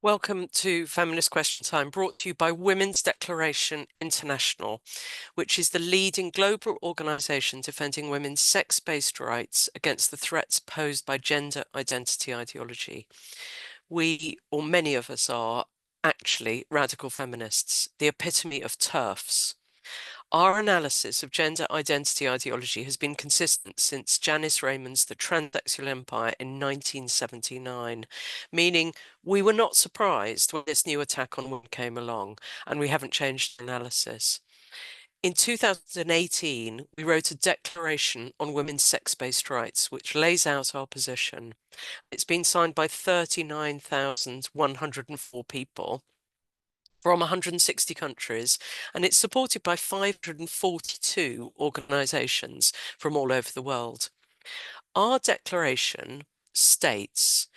Welcome to Feminist Question Time, brought to you by Women's Declaration International, which is the leading global organisation defending women's sex-based rights against the threats posed by gender identity ideology. We, or many of us, are actually radical feminists, the epitome of TERFs. Our analysis of gender identity ideology has been consistent since Janice Raymond's The Transsexual Empire in 1979, meaning we were not surprised when this new attack on women came along, and we haven't changed analysis. In 2018, we wrote a declaration on women's sex-based rights, which lays out our position. It's been signed by 39,104 people from 160 countries, and it's supported by 542 organisations from all over the world. Our declaration states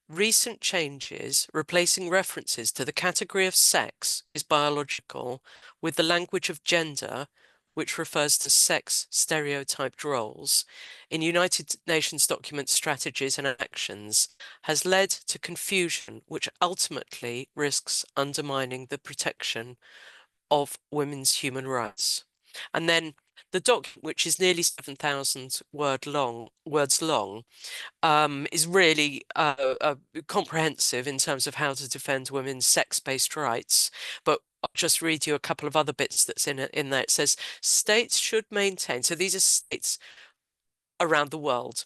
recent changes replacing references to the category of sex is biological with the language of gender, which refers to sex stereotyped roles, in United Nations documents, strategies and actions, has led to confusion, which ultimately risks undermining the protection of women's human rights. And then the document, which is nearly 7,000 words long, is really comprehensive in terms of how to defend women's sex-based rights. But I'll just read you a couple of other bits that's in there. It says, states should maintain, so these are states around the world,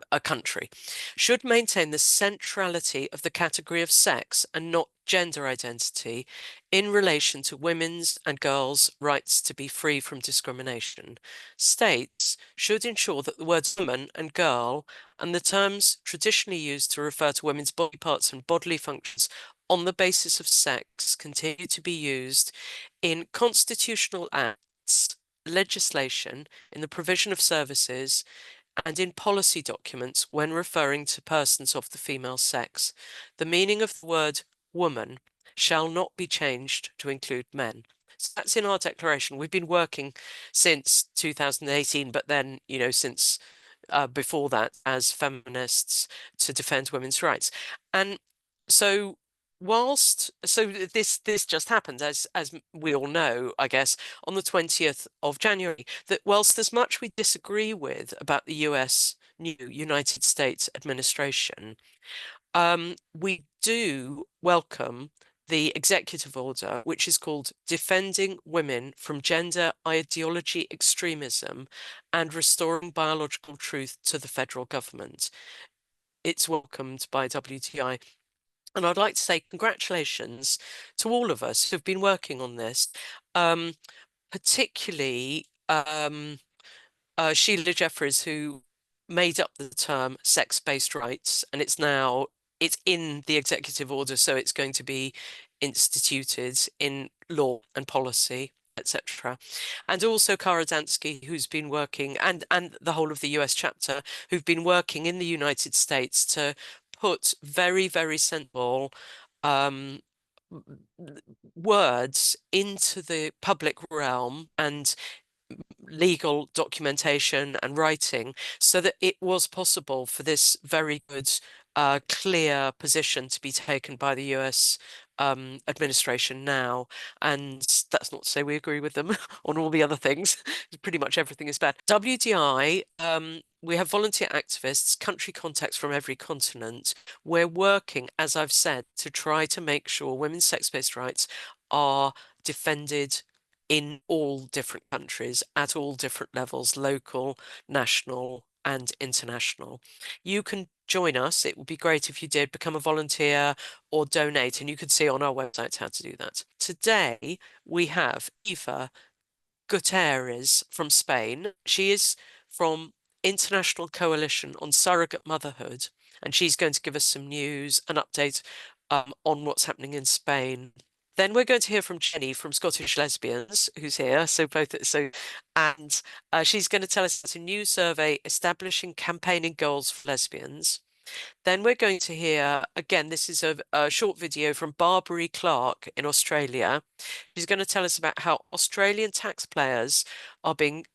a country, should maintain the centrality of the category of sex and not gender identity in relation to women's and girls' rights to be free from discrimination. States should ensure that the words woman and girl and the terms traditionally used to refer to women's body parts and bodily functions on the basis of sex continue to be used in constitutional acts, legislation, in the provision of services, and in policy documents when referring to persons of the female sex. The meaning of the word woman shall not be changed to include men. So that's in our declaration. We've been working since 2018, but then, since before that as feminists to defend women's rights. And so this just happened, as we all know, I guess, on the 20th of January, that whilst there's much we disagree with about the new United States administration, we do welcome the executive order, which is called Defending Women from Gender Ideology Extremism and Restoring Biological Truth to the Federal Government. It's welcomed by WTI. And I'd like to say congratulations to all of us who've been working on this, particularly Sheila Jeffries, who made up the term sex-based rights, and it's in the executive order, so it's going to be instituted in law and policy, etc. And also Kara Dansky, who's been working, and the whole of the US chapter, who've been working in the United States to put very, very simple words into the public realm and legal documentation and writing so that it was possible for this very good, clear position to be taken by the US administration now. And that's not to say we agree with them on all the other things. Pretty much everything is bad. WDI, we have volunteer activists, country contacts from every continent. We're working, as I've said, to try to make sure women's sex-based rights are defended in all different countries at all different levels, local, national, and international. You can join us. It would be great if you did become a volunteer or donate, and you can see on our website how to do that. Today, we have Eva Gutiérrez from Spain. She is from International Coalition on Surrogate Motherhood, and she's going to give us some news and update on what's happening in Spain. Then we're going to hear from Jenny from Scottish Lesbians, who's here. And she's going to tell us about a new survey establishing campaigning goals for lesbians. Then we're going to hear, again, this is a short video from Barbary Clarke in Australia. She's going to tell us about how Australian taxpayers are being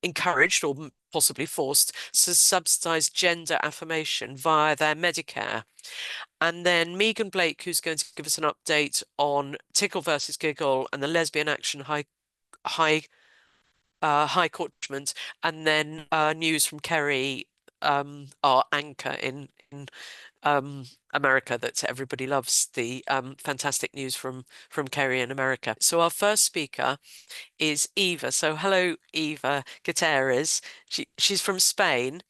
encouraged or possibly forced to subsidise gender affirmation via their Medicare. And then Megan Blake, who's going to give us an update on Tickle versus Giggle and the Lesbian Action High Court judgment, and then news from Kerry, our anchor in America that everybody loves, the fantastic news from Kerry in America. So our first speaker is Eva. So hello, Eva Gutiérrez. She's from Spain,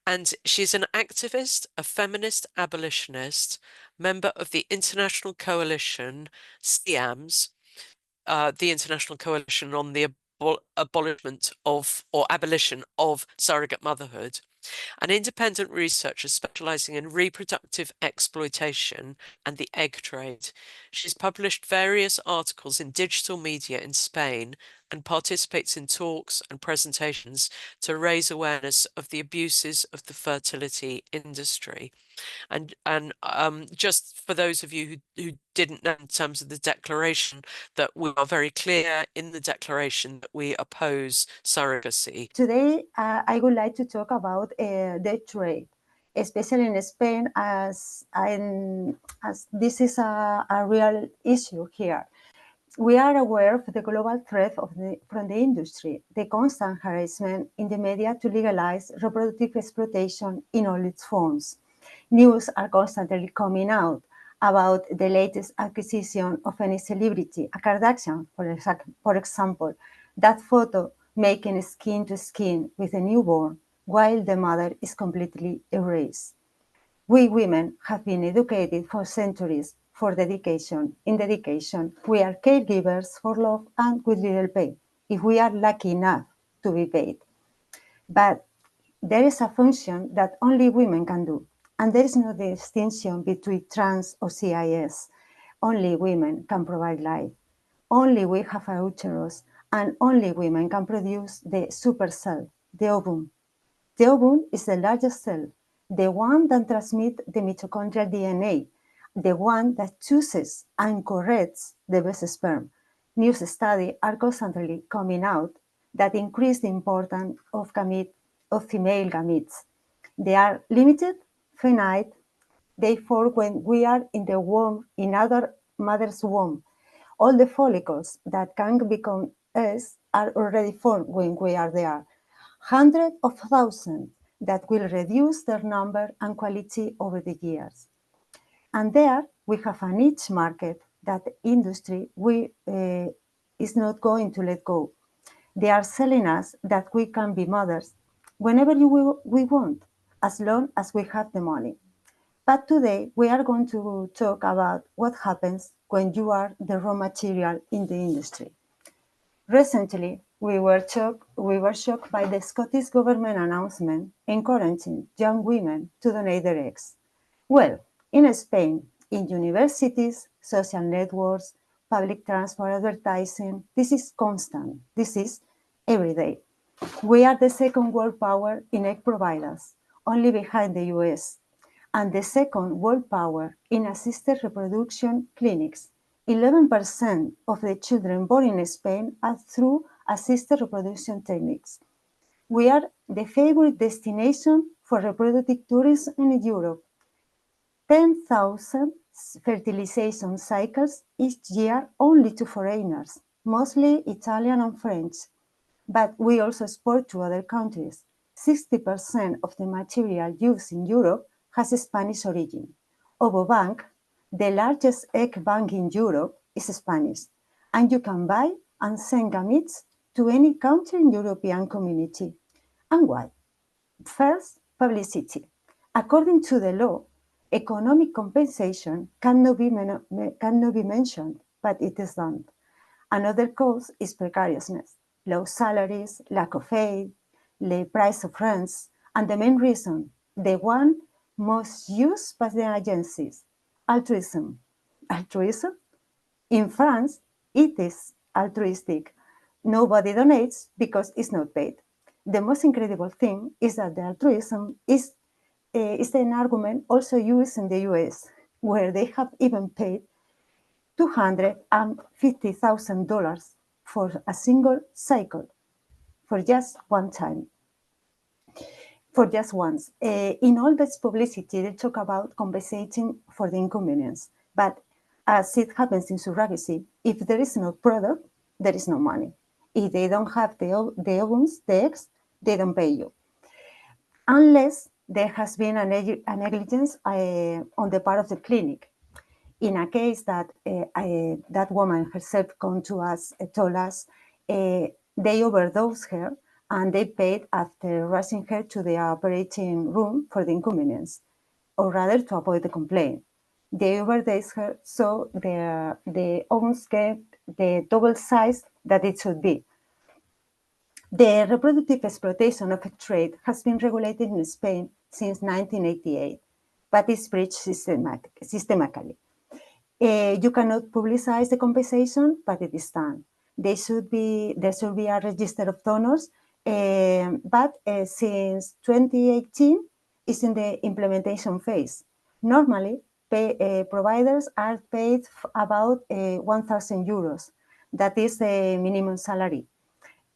and she's an activist, a feminist abolitionist, member of the international coalition Ciams, the international coalition on the abolishment of or abolition of surrogate motherhood, an independent researcher specialising in reproductive exploitation and the egg trade. She's published various articles in digital media in Spain and participates in talks and presentations to raise awareness of the abuses of the fertility industry. And just for those of you who didn't know in terms of the declaration, that we are very clear in the declaration that we oppose surrogacy. Today, I would like to talk about the trade, especially in Spain, as this is a real issue here. We are aware of the global threat from the industry, the constant harassment in the media to legalize reproductive exploitation in all its forms. News are constantly coming out about the latest acquisition of any celebrity, a Kardashian, for example, that photo making skin to skin with a newborn while the mother is completely erased. We women have been educated for centuries for dedication. In dedication, we are caregivers for love and with little pay, if we are lucky enough to be paid. But there is a function that only women can do, and there is no distinction between trans or CIS. Only women can provide life. Only we have a uterus, and only women can produce the supercell, the ovum. The ovum is the largest cell, the one that transmits the mitochondrial DNA, the one that chooses and corrects the best sperm. New studies are constantly coming out that increase the importance of female gametes. They are limited, finite, therefore when we are in the womb, in other mother's womb, all the follicles that can become eggs are already formed when we are there. Hundreds of thousands that will reduce their number and quality over the years. And there we have a niche market that industry is not going to let go. They are selling us that we can be mothers whenever we want, as long as we have the money. But today we are going to talk about what happens when you are the raw material in the industry. Recently, we were shocked by the Scottish government announcement encouraging young women to donate their eggs. Well, in Spain, in universities, social networks, public transport advertising, this is constant. This is every day. We are the second world power in egg providers, only behind the US, and the second world power in assisted reproduction clinics. 11% of the children born in Spain are through assisted reproduction techniques. We are the favorite destination for reproductive tourism in Europe. 10,000 fertilization cycles each year only to foreigners, mostly Italian and French. But we also export to other countries. 60% of the material used in Europe has a Spanish origin. Ovobank, the largest egg bank in Europe, is Spanish, and you can buy and send gametes to any country in European community. And why? First, publicity. According to the law, economic compensation cannot be mentioned, but it is done. Another cause is precariousness, low salaries, lack of aid, the price of rents, and the main reason, the one most used by the agencies, altruism. Altruism? In France, it is altruistic. Nobody donates because it's not paid. The most incredible thing is that the altruism is an argument also used in the US, where they have even paid $250,000 for a single cycle, for just one time. for just once. In all this publicity, they talk about compensating for the inconvenience. But as it happens in surrogacy, if there is no product, there is no money. If they don't have the ovums, the eggs, they don't pay you. Unless there has been a negligence on the part of the clinic. In a case that that woman herself come to us, told us they overdosed her and they paid after rushing her to the operating room for the inconvenience, or rather to avoid the complaint. They overdosed her, so the ovums get the double size that it should be. The reproductive exploitation of a trade has been regulated in Spain since 1988, but is breached systematically. You cannot publicize the compensation, but it is done. There should be a register of donors, but since 2018, it's in the implementation phase. Normally, providers are paid about 1,000 euros. That is the minimum salary.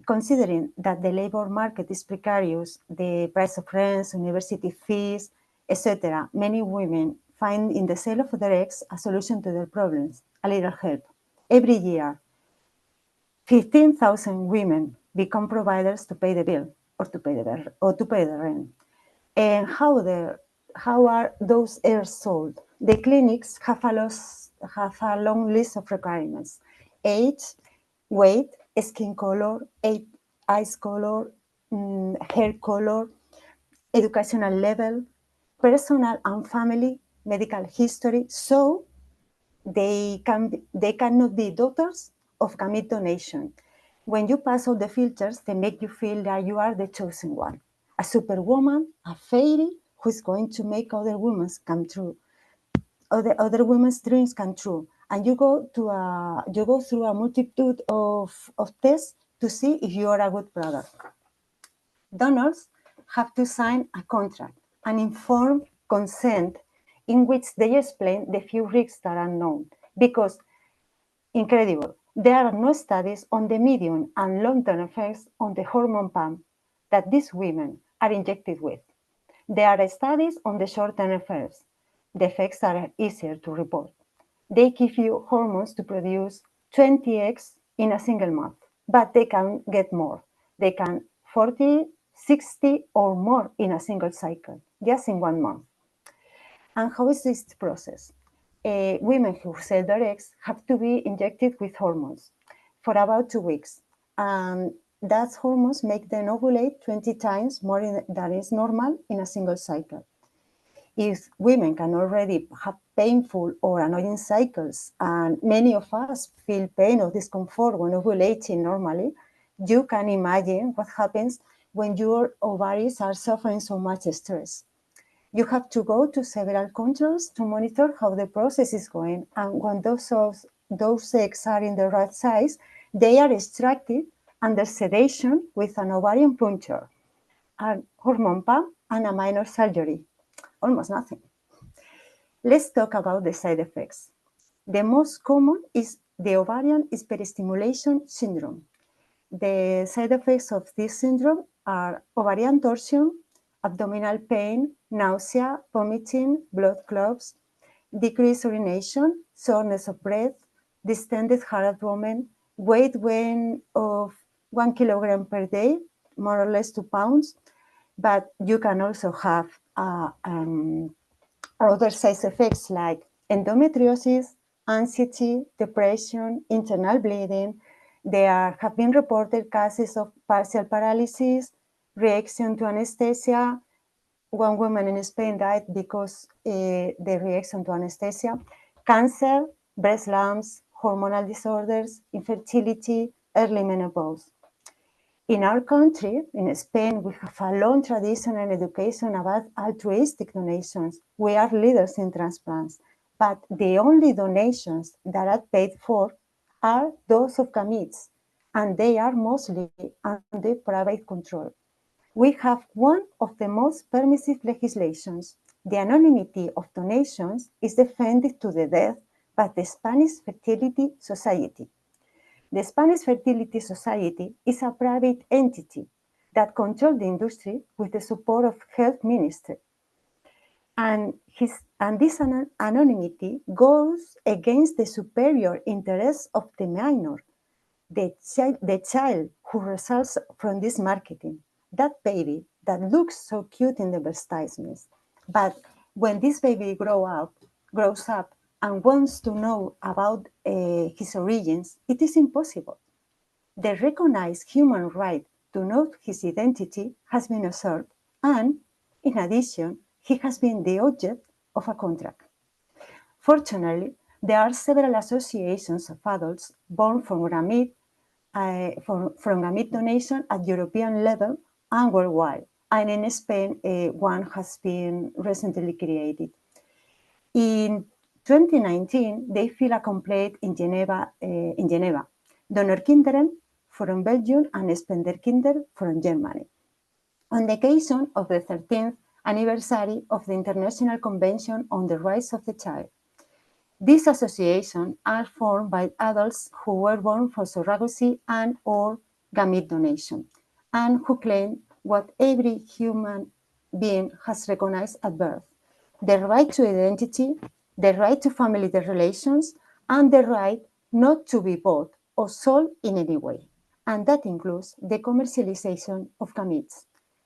Considering that the labor market is precarious, the price of rents, university fees, etc., many women find in the sale of their eggs a solution to their problems, a little help. Every year, 15,000 women become providers to pay the bill or to pay the rent. And how are those eggs sold? The clinics have a long list of requirements: age, weight, skin color, eyes color, hair color, educational level, personal and family medical history. So they cannot be daughters of gamete donation. When you pass all the filters, they make you feel that you are the chosen one, a superwoman, a fairy who is going to make other women's come true, other women's dreams come true. And you go through a multitude of tests to see if you are a good product. Donors have to sign a contract, an informed consent, in which they explain the few risks that are known. Because, incredible, there are no studies on the medium and long-term effects on the hormone pump that these women are injected with. There are studies on the short-term effects. The effects are easier to report. They give you hormones to produce 20 eggs in a single month, but they can get more. They can 40, 60 or more in a single cycle, just in 1 month. And how is this process? Women who sell their eggs have to be injected with hormones for about 2 weeks. And that hormones make them ovulate 20 times more than is normal in a single cycle. If women can already have painful or annoying cycles, and many of us feel pain or discomfort when ovulating normally, you can imagine what happens when your ovaries are suffering so much stress. You have to go to several controls to monitor how the process is going, and when those eggs are in the right size, they are extracted under sedation with an ovarian puncture, a hormone pump, and a minor surgery. Almost nothing. Let's talk about the side effects. The most common is the ovarian hyperstimulation syndrome. The side effects of this syndrome are ovarian torsion, abdominal pain, nausea, vomiting, blood clots, decreased urination, shortness of breath, distended hard abdomen, weight gain of 1 kilogram per day, more or less 2 pounds, but you can also have other side effects like endometriosis, anxiety, depression, internal bleeding. There have been reported cases of partial paralysis, reaction to anesthesia. One woman in Spain died because the reaction to anesthesia, cancer, breast lumps, hormonal disorders, infertility, early menopause. In our country, in Spain, we have a long tradition and education about altruistic donations. We are leaders in transplants, but the only donations that are paid for are those of gametes, and they are mostly under private control. We have one of the most permissive legislations. The anonymity of donations is defended to the death by the Spanish Fertility Society. The Spanish Fertility Society is a private entity, that control the industry with the support of health ministry. And this anonymity goes against the superior interests of the minor, the child who results from this marketing, that baby that looks so cute in the advertisements. But when this baby grows up and wants to know about his origins, it is impossible. The recognized human right to know his identity has been asserted, and in addition, he has been the object of a contract. Fortunately, there are several associations of adults born from gamete donation at European level and worldwide. And in Spain, one has been recently created. In 2019, they filed a complaint in Geneva. Donorkinderen from Belgium and Spenderkinder from Germany, on the occasion of the 13th anniversary of the International Convention on the Rights of the Child. These associations are formed by adults who were born for surrogacy and or gamete donation, and who claim what every human being has recognized at birth: the right to identity, the right to family relations, and the right not to be bought or sold in any way. And that includes the commercialization of gametes.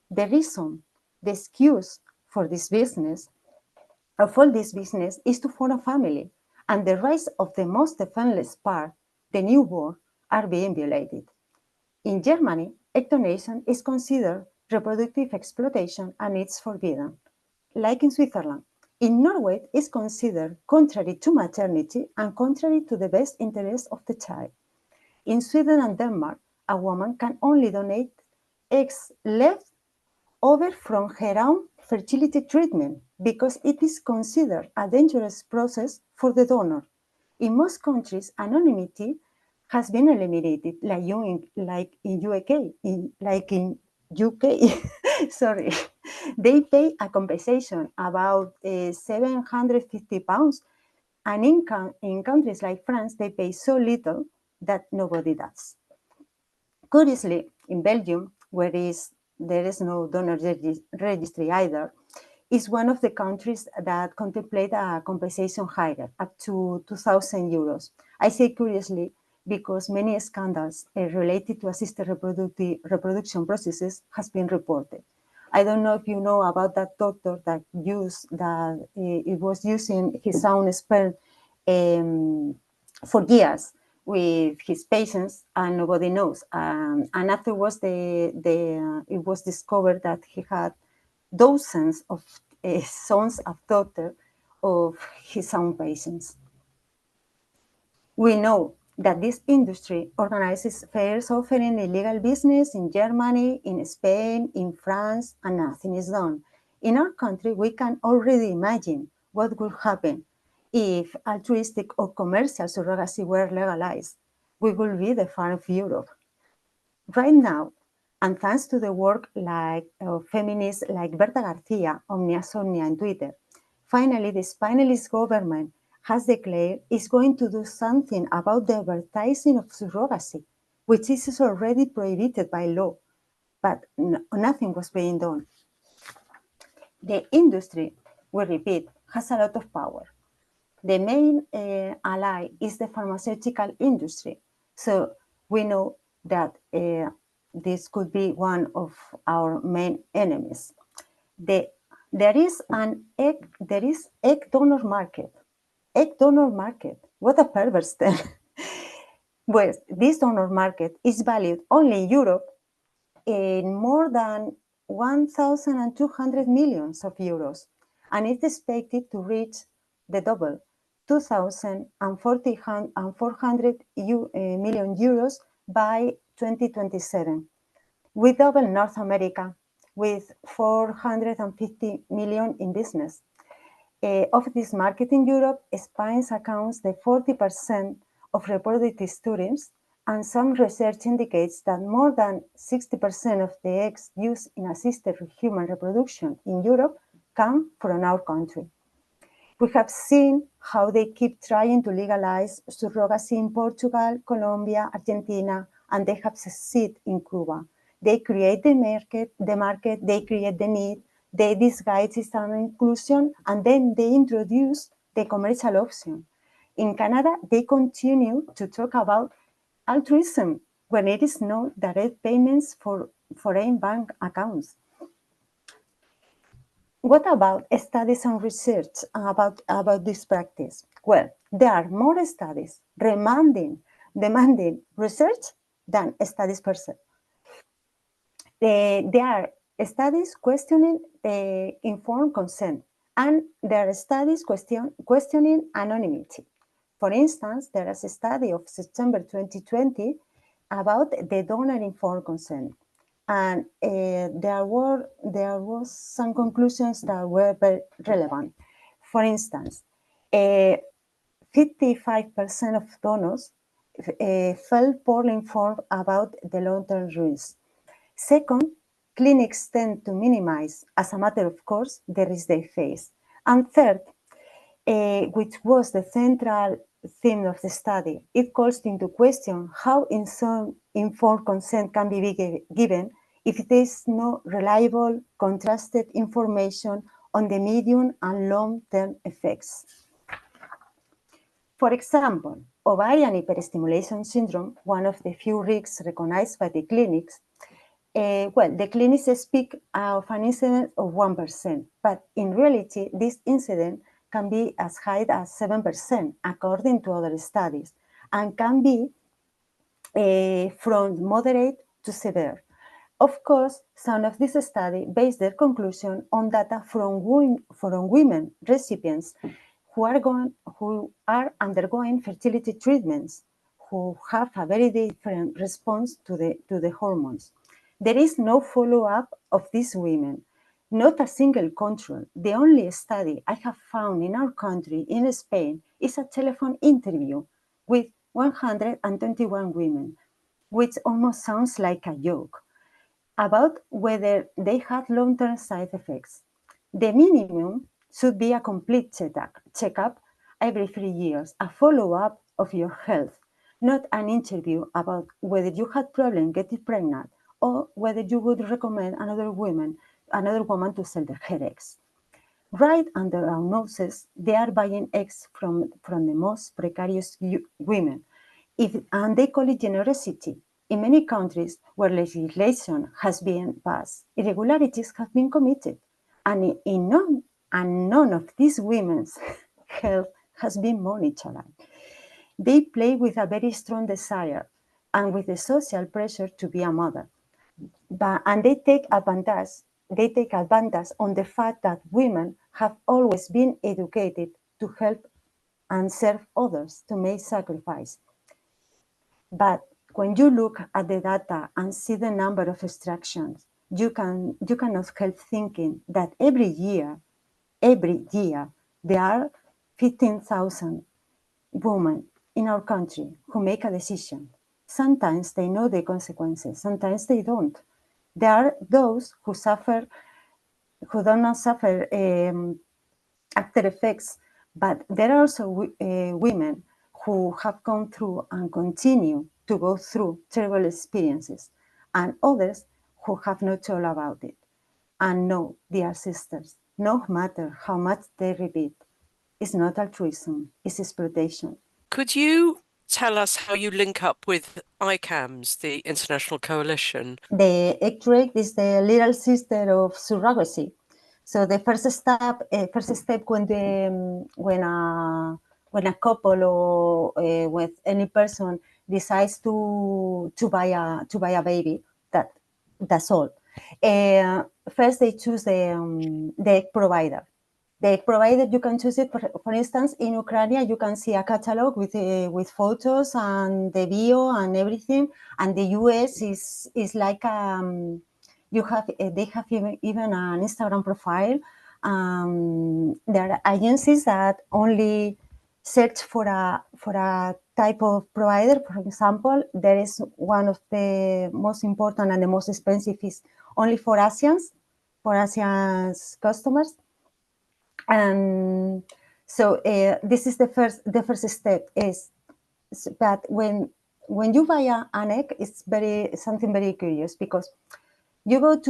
The reason, the excuse for this business, of all this business, is to form a family, and the rights of the most defenseless part, the newborn, are being violated. In Germany, egg donation is considered reproductive exploitation and it's forbidden, like in Switzerland. In Norway, it's considered contrary to maternity and contrary to the best interest of the child. In Sweden and Denmark, a woman can only donate eggs left over from her own fertility treatment because it is considered a dangerous process for the donor. In most countries, anonymity has been eliminated, like in UK. Sorry, they pay a compensation about £750, and in countries like France, they pay so little that nobody does. Curiously, in Belgium, where there is no donor registry either, is one of the countries that contemplate a compensation higher, up to €2,000. I say curiously because many scandals related to assisted reproduction processes has been reported. I don't know if you know about that doctor that it was using his own sperm for years with his patients, and nobody knows. And afterwards, it was discovered that he had dozens of sons of daughters of his own patients. We know that this industry organizes fairs offering illegal business in Germany, in Spain, in France, and nothing is done. In our country, we can already imagine what would happen if altruistic or commercial surrogacy were legalized. We will be the far of Europe. Right now, and thanks to the work of feminists like Berta Garcia, Omnia Somnia, and Twitter, finally the Spanish government has declared it's going to do something about the advertising of surrogacy, which is already prohibited by law, but nothing was being done. The industry, we repeat, has a lot of power. The main ally is the pharmaceutical industry. So we know that this could be one of our main enemies. There is egg donor market. Egg donor market. What a perverse term. Well, this donor market is valued only in Europe in more than 1,200 millions of euros, and it's expected to reach the double, 2,400 million euros by 2027, with double North America, with 450 million in business. Of this market in Europe, Spain accounts the 40% of reproductive students, and some research indicates that more than 60% of the eggs used in assisted human reproduction in Europe come from our country. We have seen how they keep trying to legalize surrogacy in Portugal, Colombia, Argentina, and they have succeeded in Cuba. They create the market, they create the need, they disguise it as inclusion, and then they introduce the commercial option. In Canada, they continue to talk about altruism when it is known direct payments for foreign bank accounts. What about studies and research about this practice? Well, there are more studies demanding research than studies per se. There are studies questioning informed consent, and there are studies questioning anonymity. For instance, there is a study of September 2020 about the donor-informed consent. And there was some conclusions that were very relevant. For instance, 55% of donors felt poorly informed about the long-term risks. Second, clinics tend to minimize, as a matter of course, the risk they face. And third, which was the central theme of the study, it calls into question how informed consent can be given if there is no reliable, contrasted information on the medium and long-term effects. For example, ovarian hyperstimulation syndrome, one of the few risks recognized by the clinics, the clinics speak of an incidence of 1%, but in reality, this incidence can be as high as 7%, according to other studies, and can be from moderate to severe. Of course, some of these studies base their conclusion on data from women recipients who are undergoing fertility treatments, who have a very different response to the hormones. There is no follow-up of these women, not a single control. The only study I have found in our country, in Spain, is a telephone interview with 121 women, which almost sounds like a joke, about whether they had long-term side effects. The minimum should be a complete checkup every 3 years, a follow-up of your health, not an interview about whether you had problem getting pregnant or whether you would recommend another woman to sell their headaches. Right under our noses, they are buying eggs from the most precarious women, and they call it generosity. In many countries where legislation has been passed, irregularities have been committed, and none of these women's health has been monitored. They play with a very strong desire and with the social pressure to be a mother. And they take advantage on the fact that women have always been educated to help and serve others, to make sacrifice. But when you look at the data and see the number of extractions, you cannot help thinking that every year, there are 15,000 women in our country who make a decision. Sometimes they know the consequences, sometimes they don't. There are those who do not suffer after effects, but there are also women who have gone through and continue to go through terrible experiences, and others who have not told about it. And no, dear sisters, no matter how much they repeat, it's not altruism, it's exploitation. Could you tell us how you link up with ICAMS, the International Coalition? The ECTRAIC is the little sister of surrogacy. So the first step when a couple or with any person decides to buy a baby, that's all. First, they choose the egg provider. The egg provider, you can choose it. For instance, in Ukraine, you can see a catalog with photos and the bio and everything. And the US is like they have even an Instagram profile. There are agencies that only search for a type of provider. For example, there is one of the most important and the most expensive is only for Asians, customers. So this is the first step is that when when you buy an egg, it's something very curious, because you want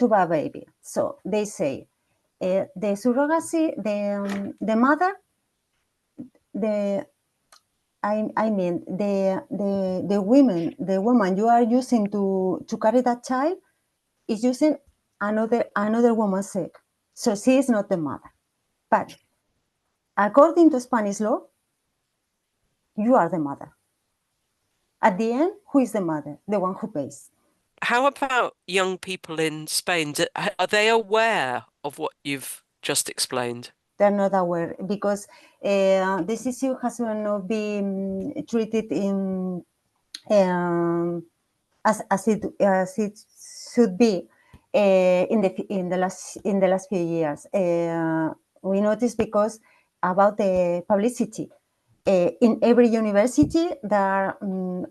to buy a baby. So they say the surrogacy, the mother, I mean the woman you are using to carry that child is using another woman's egg. So she is not the mother. But according to Spanish law, you are the mother. At the end, who is the mother? The one who pays. How about young people in Spain? Are they aware of what you've just explained? They're not aware, because this issue has not been treated in as it should be in the last few years. We noticed because about the publicity. In every university, there are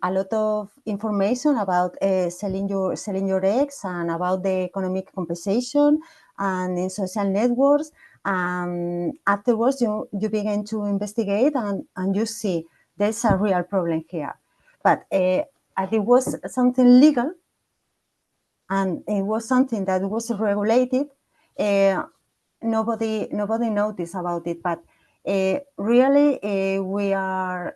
a lot of information about selling your eggs, and about the economic compensation, and in social networks. Afterwards, you begin to investigate, and you see there's a real problem here. But it was something legal, and it was something that was regulated. Nobody noticed about it, but really we are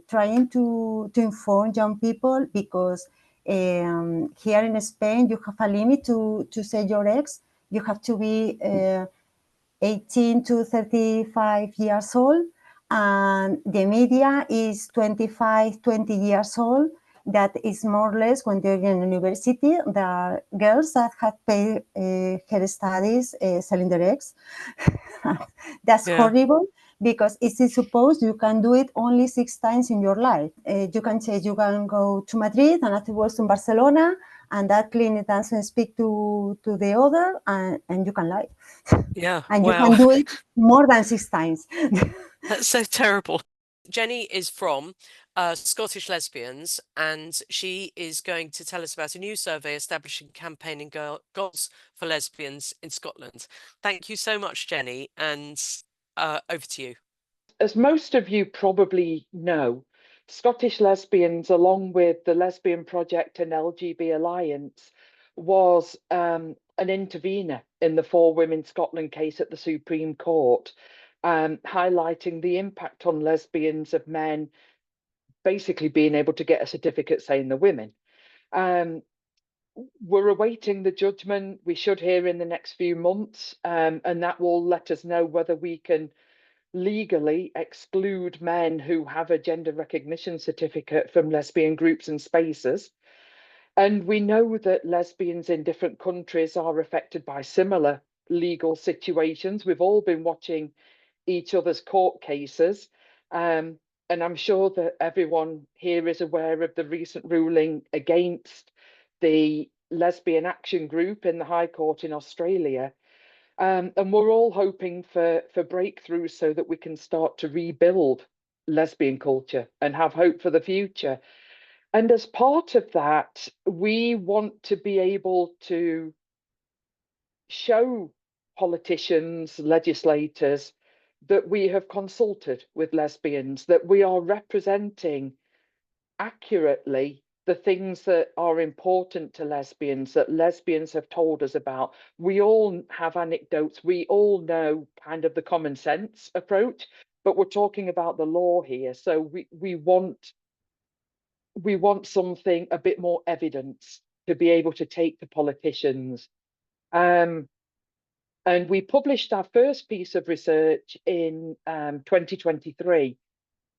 trying to inform young people, because here in Spain you have a limit to sell your eggs. You have to be 18 to 35 years old, and the media is 25, 20 years old. That is more or less when they're in university. There are girls that have paid her studies selling their eggs. That's Yeah. horrible, because it is supposed you can do it only 6 times in your life. You can say you can go to Madrid and afterwards to Barcelona, and that clinic doesn't speak to the other, and you can lie. Yeah. And you Wow. can do it more than 6 times. That's so terrible. Jenny is from Scottish Lesbians, and she is going to tell us about a new survey establishing campaigning goals for lesbians in Scotland. Thank you so much, Jenny, and over to you. As most of you probably know, Scottish Lesbians, along with the Lesbian Project and LGB Alliance, was an intervener in the For Women Scotland case at the Supreme Court, highlighting the impact on lesbians of men basically being able to get a certificate saying they're women. We're awaiting the judgment. We should hear in the next few months, and that will let us know whether we can legally exclude men who have a gender recognition certificate from lesbian groups and spaces. And we know that lesbians in different countries are affected by similar legal situations. We've all been watching each other's court cases. And I'm sure that everyone here is aware of the recent ruling against the Lesbian Action Group in the High Court in Australia. And we're all hoping for breakthroughs so that we can start to rebuild lesbian culture and have hope for the future. And as part of that, we want to be able to show politicians, legislators, that we have consulted with lesbians, that we are representing accurately the things that are important to lesbians, that lesbians have told us about. We all have anecdotes. We all know kind of the common sense approach, but we're talking about the law here. So we want something, a bit more evidence to be able to take to politicians. And we published our first piece of research in 2023.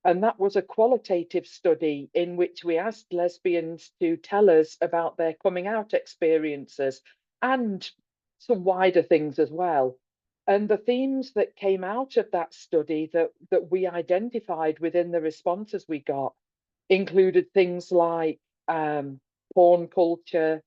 And that was a qualitative study in which we asked lesbians to tell us about their coming out experiences and some wider things as well. And the themes that came out of that study that we identified within the responses we got included things like porn culture,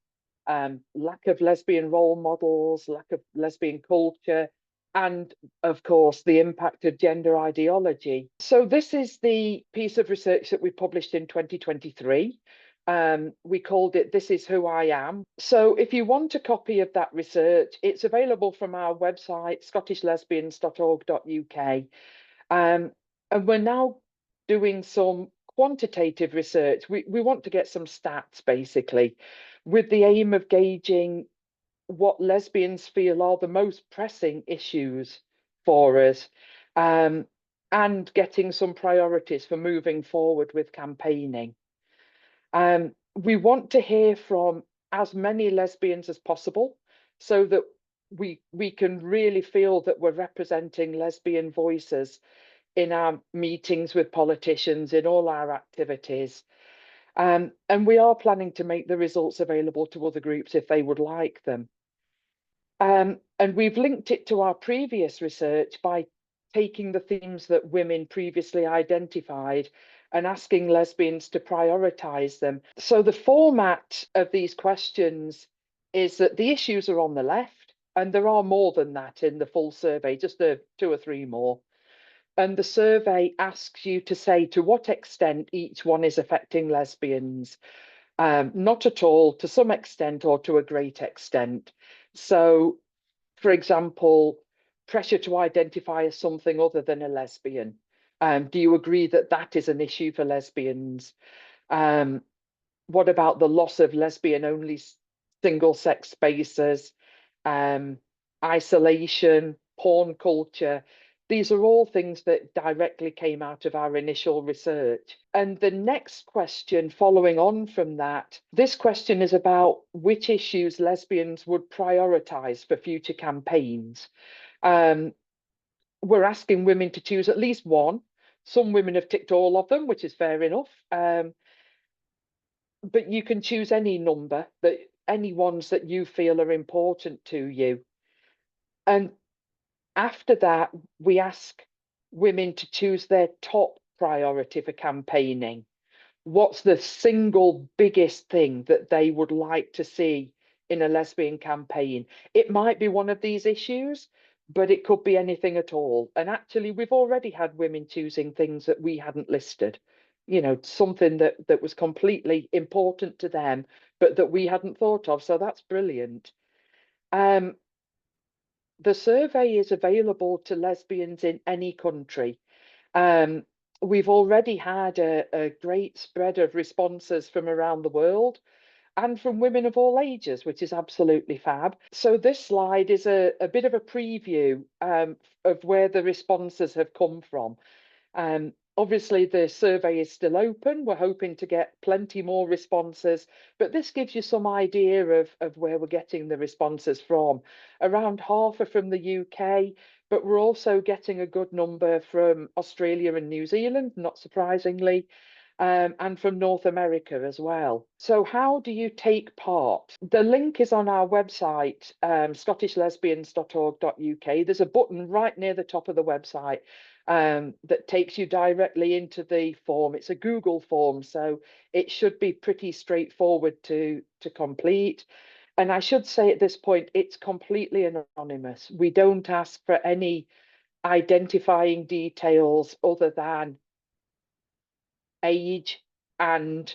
lack of lesbian role models, lack of lesbian culture, and of course, the impact of gender ideology. So this is the piece of research that we published in 2023. We called it This Is Who I Am. So if you want a copy of that research, it's available from our website, scottishlesbians.org.uk. And we're now doing some quantitative research. We want to get some stats, basically, with the aim of gauging what lesbians feel are the most pressing issues for us, and getting some priorities for moving forward with campaigning. We want to hear from as many lesbians as possible so that we can really feel that we're representing lesbian voices in our meetings with politicians, in all our activities. And we are planning to make the results available to other groups if they would like them. And we've linked it to our previous research by taking the themes that women previously identified and asking lesbians to prioritize them. So the format of these questions is that the issues are on the left, and there are more than that in the full survey, just 2 or 3 more. And the survey asks you to say to what extent each one is affecting lesbians. Not at all, to some extent, or to a great extent. So, for example, pressure to identify as something other than a lesbian. Do you agree that that is an issue for lesbians? What about the loss of lesbian-only single-sex spaces, isolation, porn culture? These are all things that directly came out of our initial research. And the next question following on from that, this question is about which issues lesbians would prioritise for future campaigns. We're asking women to choose at least one. Some women have ticked all of them, which is fair enough. But you can choose any number, any ones that you feel are important to you. And after that, we ask women to choose their top priority for campaigning. What's the single biggest thing that they would like to see in a lesbian campaign? It might be one of these issues, but it could be anything at all. And actually, we've already had women choosing things that we hadn't listed. You know, something that was completely important to them, but that we hadn't thought of. So that's brilliant. The survey is available to lesbians in any country. We've already had a great spread of responses from around the world and from women of all ages, which is absolutely fab. So this slide is a bit of a preview of where the responses have come from. Obviously, the survey is still open. We're hoping to get plenty more responses, but this gives you some idea of where we're getting the responses from. Around half are from the UK, but we're also getting a good number from Australia and New Zealand, not surprisingly, and from North America as well. So how do you take part? The link is on our website, scottishlesbians.org.uk. There's a button right near the top of the website that takes you directly into the form. It's a Google form, so it should be pretty straightforward to complete. And I should say at this point, it's completely anonymous. We don't ask for any identifying details other than age and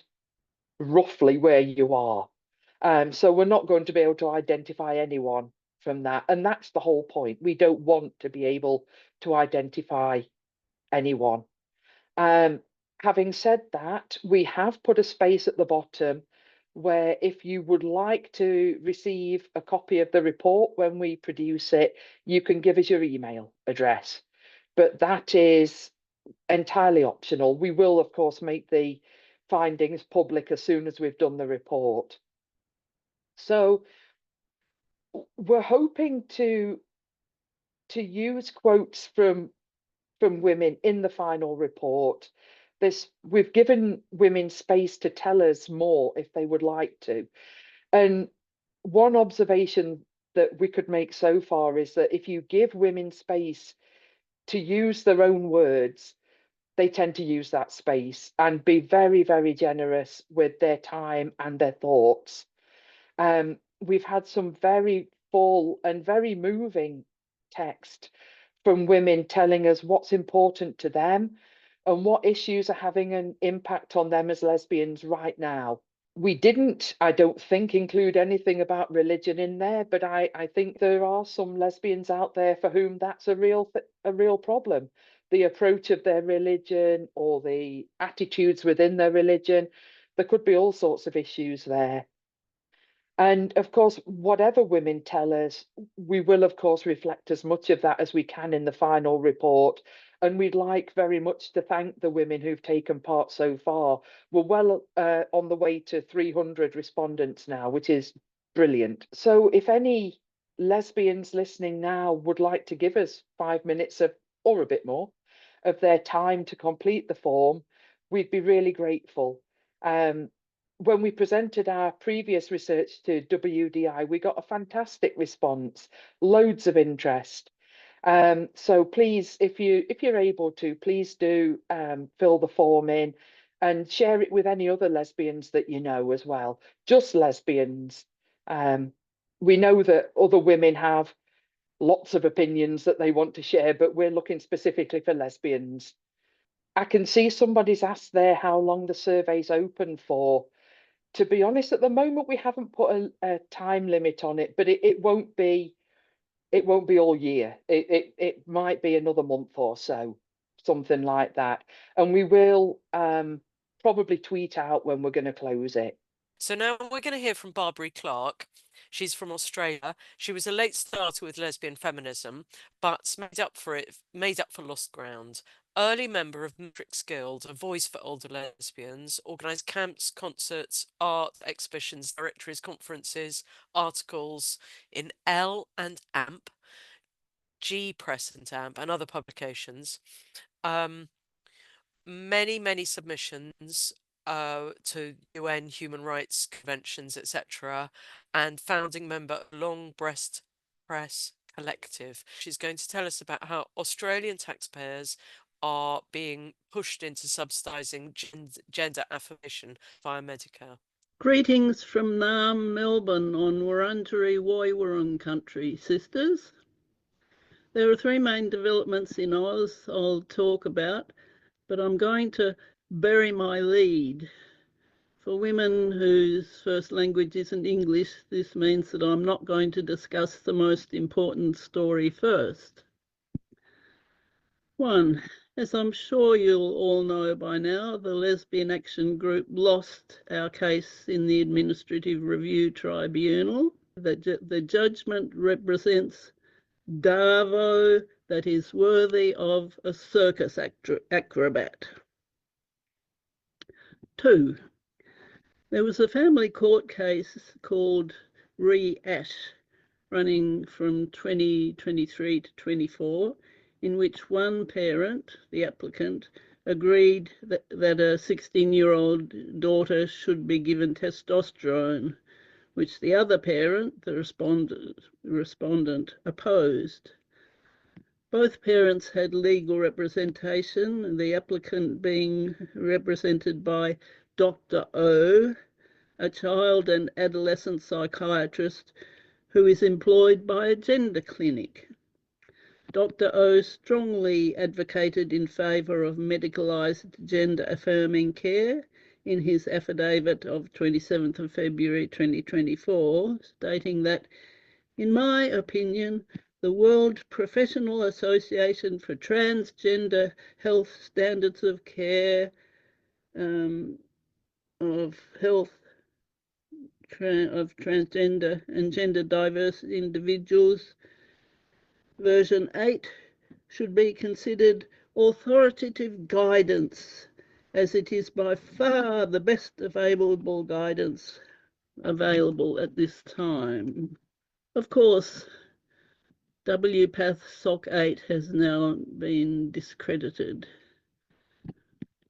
roughly where you are. So we're not going to be able to identify anyone from that. And that's the whole point. We don't want to be able to identify anyone. Having said that, we have put a space at the bottom where if you would like to receive a copy of the report when we produce it, you can give us your email address. But that is entirely optional. We will, of course, make the findings public as soon as we've done the report. So we're hoping to use quotes from women in the final report. We've given women space to tell us more if they would like to. And one observation that we could make so far is that if you give women space to use their own words, they tend to use that space and be very, very generous with their time and their thoughts. We've had some very full and very moving text from women telling us what's important to them and what issues are having an impact on them as lesbians right now. We didn't, I don't think, include anything about religion in there, but I think there are some lesbians out there for whom that's a real problem. the approach of their religion or the attitudes within their religion. There could be all sorts of issues there. And of course, whatever women tell us, we will, of course, reflect as much of that as we can in the final report. And we'd like very much to thank the women who've taken part so far. We're well on the way to 300 respondents now, which is brilliant. So if any lesbians listening now would like to give us 5 minutes of, or a bit more, of their time to complete the form, we'd be really grateful. When we presented our previous research to WDI, we got a fantastic response, loads of interest. So please, if you're able to, please do fill the form in and share it with any other lesbians that you know as well, just lesbians. We know that other women have lots of opinions that they want to share, but we're looking specifically for lesbians. I can see somebody's asked there how long the survey's open for. To be honest, at the moment we haven't put a time limit on it, but it won't be all year. It might be another month or so, something like that. And we will probably tweet out when we're going to close it. So now we're going to hear from Barbary Clarke. She's from Australia. She was a late starter with lesbian feminism, but made up for lost ground. Early member of Matrix Guild, a voice for older lesbians, organised camps, concerts, art, exhibitions, directories, conferences, articles in L and AMP, G Press and AMP, and other publications. Many submissions to UN human rights conventions, etc., and founding member of Long Breast Press Collective. She's going to tell us about how Australian taxpayers are being pushed into subsidising gender affirmation via Medicare. Greetings from Naarm, Melbourne on Wurundjeri Woiwurrung country, sisters. There are three main developments in Oz I'll talk about, but I'm going to bury my lead. For women whose first language isn't English, this means that I'm not going to discuss the most important story first. 1. As I'm sure you'll all know by now, the Lesbian Action Group lost our case in the Administrative Review Tribunal. The judgment represents Davo that is worthy of a circus acrobat. 2. There was a family court case called Re-Ash running from 2023 to 24, in which one parent, the applicant, agreed that a 16-year-old daughter should be given testosterone, which the other parent, the respondent, opposed. Both parents had legal representation, the applicant being represented by Dr. O, a child and adolescent psychiatrist who is employed by a gender clinic. Dr. O strongly advocated in favour of medicalised gender-affirming care in his affidavit of 27th of February 2024, stating that, in my opinion, the World Professional Association for Transgender Health Standards of Care of transgender and gender diverse individuals, version 8, should be considered authoritative guidance, as it is by far the best available guidance available at this time. Of course, WPATH SOC 8 has now been discredited.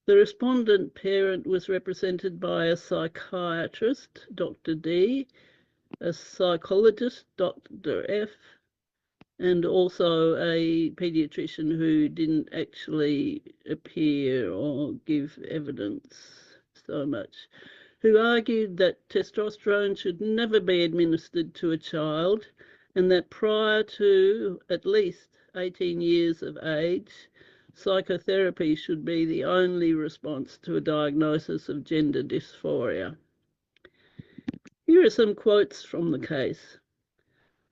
The respondent parent was represented by a psychiatrist, Dr. D, a psychologist, Dr. F, and also a paediatrician who didn't actually appear or give evidence so much, who argued that testosterone should never be administered to a child and that prior to at least 18 years of age, psychotherapy should be the only response to a diagnosis of gender dysphoria. Here are some quotes from the case.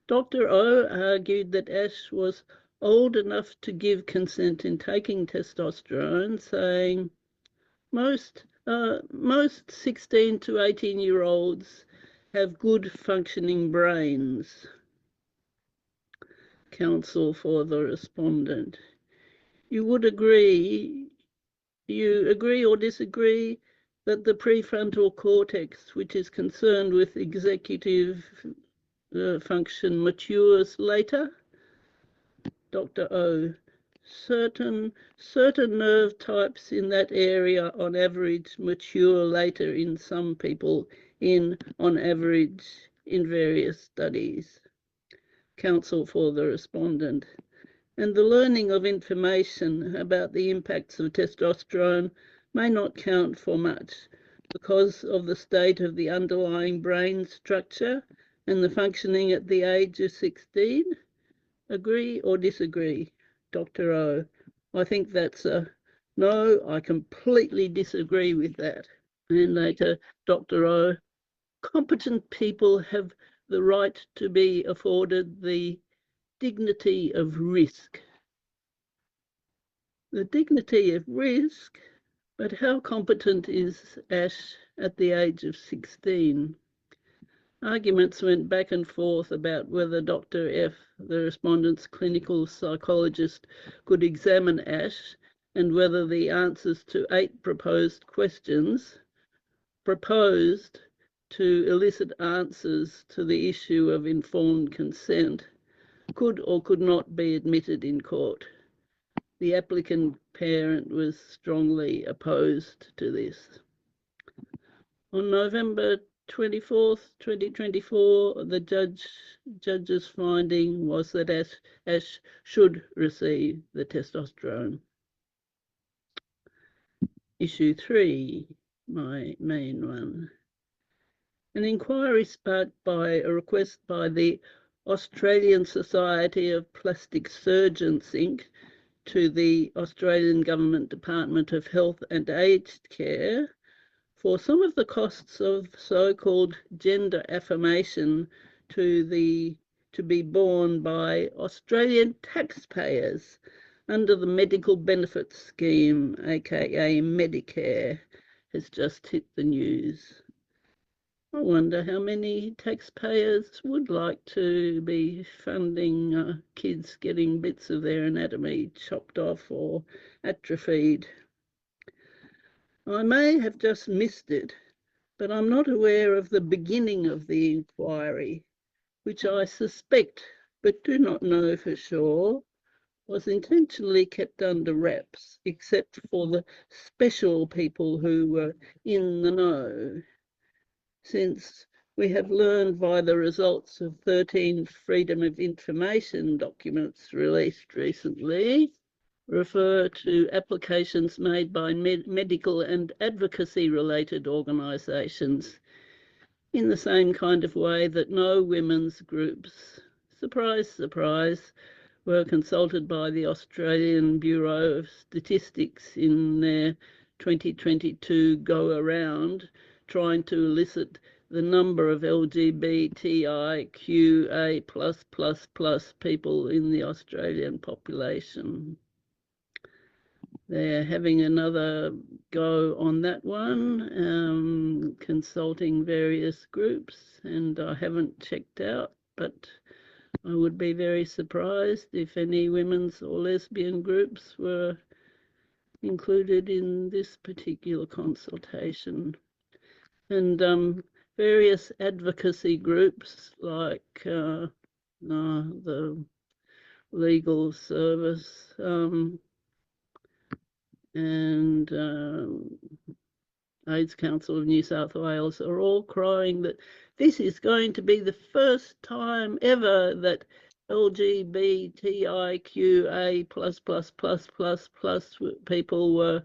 Dr. O argued that Ash was old enough to give consent in taking testosterone, saying most 16 to 18-year-olds have good functioning brains. Counsel for the respondent. You agree or disagree that the prefrontal cortex, which is concerned with executive function, matures later? Dr. O. Certain nerve types in that area on average mature later in some people, on average in various studies. Counsel for the respondent. And the learning of information about the impacts of testosterone may not count for much because of the state of the underlying brain structure and the functioning at the age of 16. Agree or disagree? Dr. O. I think that's a no. I completely disagree with that. And later, Dr. O. Competent people have the right to be afforded the dignity of risk. The dignity of risk, but how competent is Ash at the age of 16? Arguments went back and forth about whether Dr. F, the respondent's clinical psychologist, could examine Ash and whether the answers to 8 proposed questions proposed to elicit answers to the issue of informed consent could or could not be admitted in court. The applicant parent was strongly opposed to this. On November 24th, 2024, the judge's finding was that Ash should receive the testosterone. Issue 3, my main one. An inquiry sparked by a request by the Australian Society of Plastic Surgeons, Inc. to the Australian Government Department of Health and Aged Care for some of the costs of so-called gender affirmation to be borne by Australian taxpayers under the Medical Benefits Scheme, aka Medicare, has just hit the news. I wonder how many taxpayers would like to be funding kids getting bits of their anatomy chopped off or atrophied. I may have just missed it, but I'm not aware of the beginning of the inquiry, which I suspect, but do not know for sure, was intentionally kept under wraps, except for the special people who were in the know. Since we have learned by the results of 13 Freedom of Information documents released recently, refer to applications made by medical and advocacy-related organisations in the same kind of way that no women's groups, surprise, surprise, were consulted by the Australian Bureau of Statistics in their 2022 go-around, trying to elicit the number of LGBTIQA+++ people in the Australian population. They're having another go on that one, consulting various groups, and I haven't checked out, but I would be very surprised if any women's or lesbian groups were included in this particular consultation. And various advocacy groups like the Legal Service and AIDS Council of New South Wales are all crying that this is going to be the first time ever that LGBTIQA+++ people were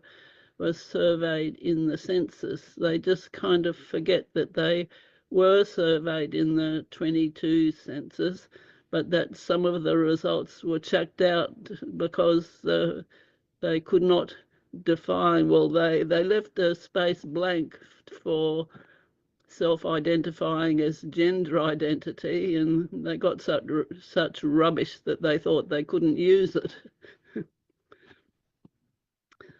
surveyed in the census. They just kind of forget that they were surveyed in the 22 census, but that some of the results were chucked out because they could not define, well, they left a space blank for self-identifying as gender identity, and they got such rubbish that they thought they couldn't use it.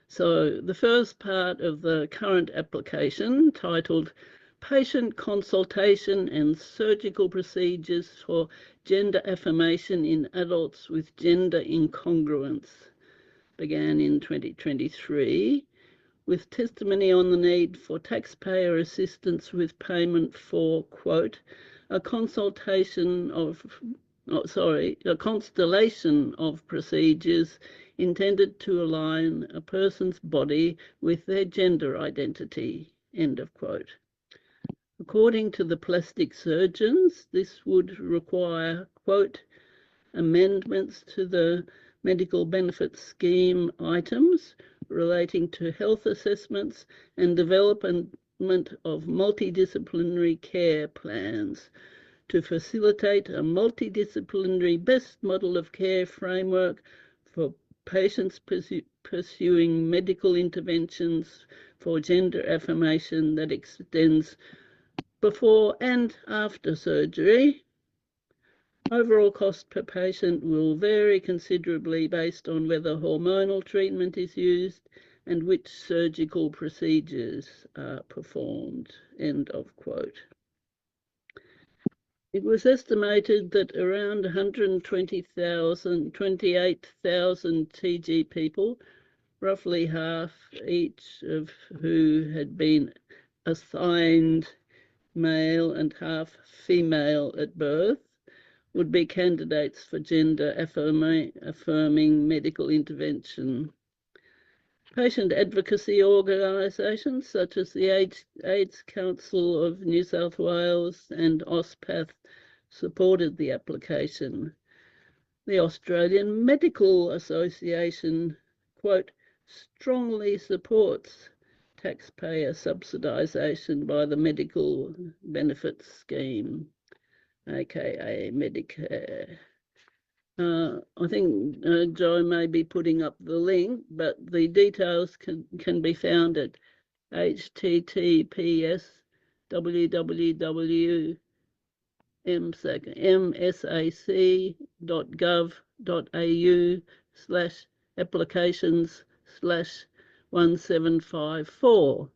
So the first part of the current application, titled Patient Consultation and Surgical Procedures for Gender Affirmation in Adults with Gender Incongruence, began in 2023, with testimony on the need for taxpayer assistance with payment for, quote, a constellation of procedures intended to align a person's body with their gender identity, end of quote. According to the plastic surgeons, this would require, quote, amendments to the medical benefits scheme items relating to health assessments and development of multidisciplinary care plans to facilitate a multidisciplinary best model of care framework for patients pursuing medical interventions for gender affirmation that extends before and after surgery. Overall cost per patient will vary considerably based on whether hormonal treatment is used and which surgical procedures are performed, end of quote. It was estimated that around 128,000 TG people, roughly half each of who had been assigned male and half female at birth, would be candidates for gender affirming medical intervention. Patient advocacy organisations such as the AIDS Council of New South Wales and OSPATH supported the application. The Australian Medical Association, quote, strongly supports taxpayer subsidisation by the medical benefits scheme, aka Medicare. I think Joe may be putting up the link, but the details can be found at https://msac.gov.au/applications/1754.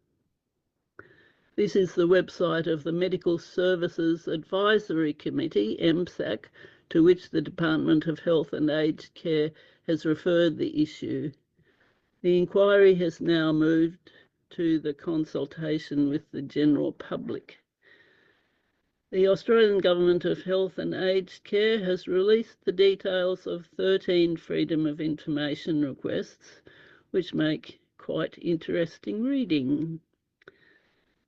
This is the website of the Medical Services Advisory Committee, MSAC, to which the Department of Health and Aged Care has referred the issue. The inquiry has now moved to the consultation with the general public. The Australian Government of Health and Aged Care has released the details of 13 Freedom of Information requests, which make quite interesting reading.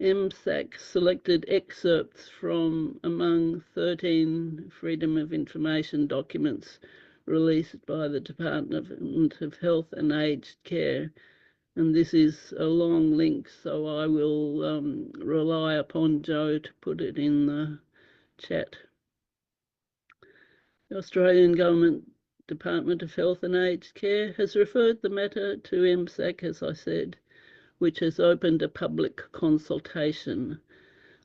MSAC selected excerpts from among 13 Freedom of Information documents released by the Department of Health and Aged Care. And this is a long link, so I will rely upon Joe to put it in the chat. The Australian Government Department of Health and Aged Care has referred the matter to MSAC, as I said, which has opened a public consultation.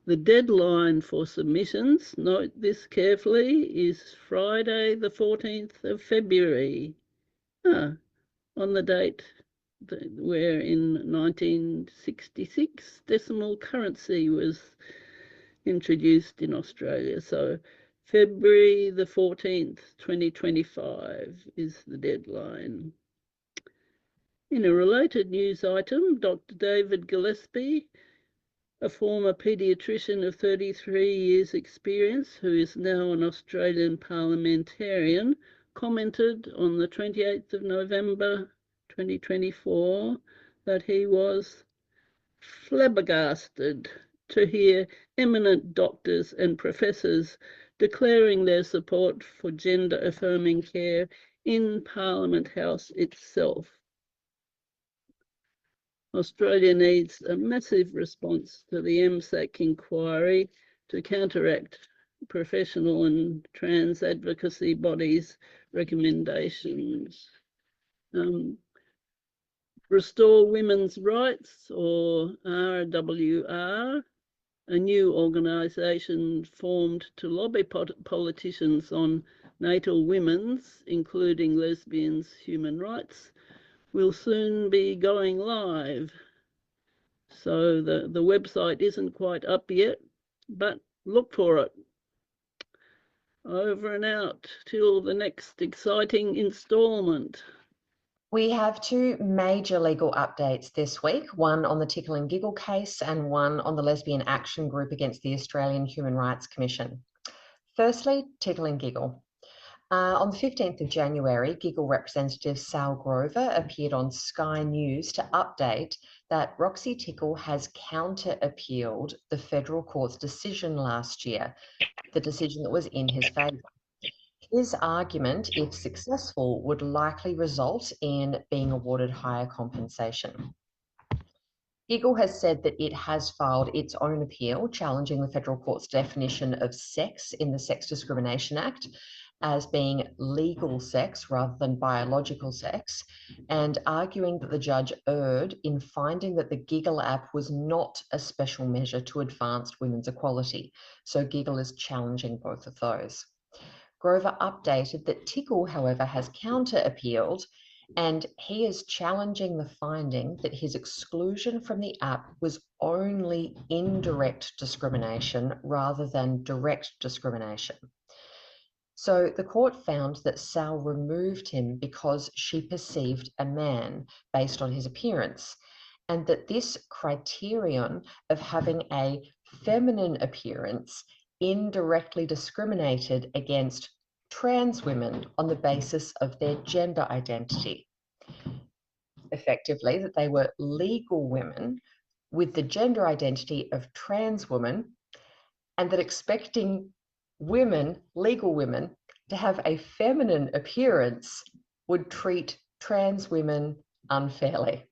The deadline for submissions, note this carefully, is Friday the 14th of February, on the date where in 1966 decimal currency was introduced in Australia. So February the 14th, 2025 is the deadline. In a related news item, Dr. David Gillespie, a former paediatrician of 33 years' experience, who is now an Australian parliamentarian, commented on the 28th of November 2024 that he was flabbergasted to hear eminent doctors and professors declaring their support for gender-affirming care in Parliament House itself. Australia needs a massive response to the MSAC inquiry to counteract professional and trans advocacy bodies' recommendations. Restore Women's Rights, or RWR, a new organisation formed to lobby politicians on natal women's, including lesbians, human rights, will soon be going live. So the website isn't quite up yet, but look for it. Over and out till the next exciting instalment. We have two major legal updates this week, one on the Tickle and Giggle case and one on the Lesbian Action Group against the Australian Human Rights Commission. Firstly, Tickle and Giggle. On the 15th of January, Giggle representative Sal Grover appeared on Sky News to update that Roxy Tickle has counter-appealed the federal court's decision last year, the decision that was in his favour. His argument, if successful, would likely result in being awarded higher compensation. Giggle has said that it has filed its own appeal challenging the federal court's definition of sex in the Sex Discrimination Act as being legal sex rather than biological sex, and arguing that the judge erred in finding that the Giggle app was not a special measure to advance women's equality. So Giggle is challenging both of those. Grover updated that Tickle, however, has counter-appealed, and he is challenging the finding that his exclusion from the app was only indirect discrimination rather than direct discrimination. So the court found that Sal removed him because she perceived a man based on his appearance, and that this criterion of having a feminine appearance indirectly discriminated against trans women on the basis of their gender identity. Effectively, that they were legal women with the gender identity of trans women, and that expecting women, legal women, to have a feminine appearance would treat trans women unfairly.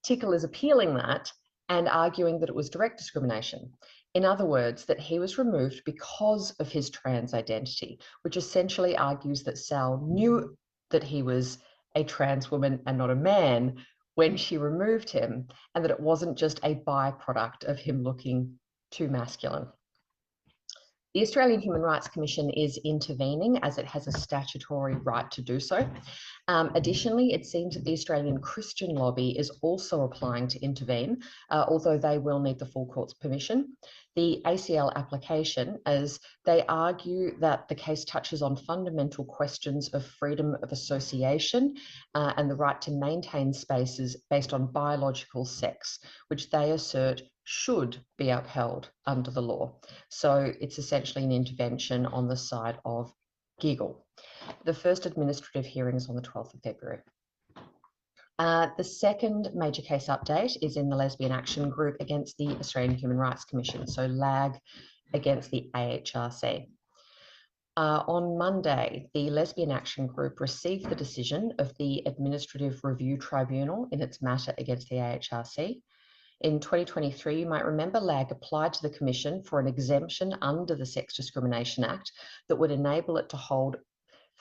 Tickle is appealing that and arguing that it was direct discrimination. In other words, that he was removed because of his trans identity, which essentially argues that Sal knew that he was a trans woman and not a man when she removed him, and that it wasn't just a byproduct of him looking too masculine. The Australian Human Rights Commission is intervening as it has a statutory right to do so. Additionally, it seems that the Australian Christian lobby is also applying to intervene, although they will need the full court's permission. The ACL application, as they argue that the case touches on fundamental questions of freedom of association and the right to maintain spaces based on biological sex, which they assert should be upheld under the law. So it's essentially an intervention on the side of Giggle. The first administrative hearing is on the 12th of February. The second major case update is in the Lesbian Action Group against the Australian Human Rights Commission, so LAG against the AHRC. On Monday, the Lesbian Action Group received the decision of the Administrative Review Tribunal in its matter against the AHRC. In 2023, you might remember LAG applied to the Commission for an exemption under the Sex Discrimination Act that would enable it to hold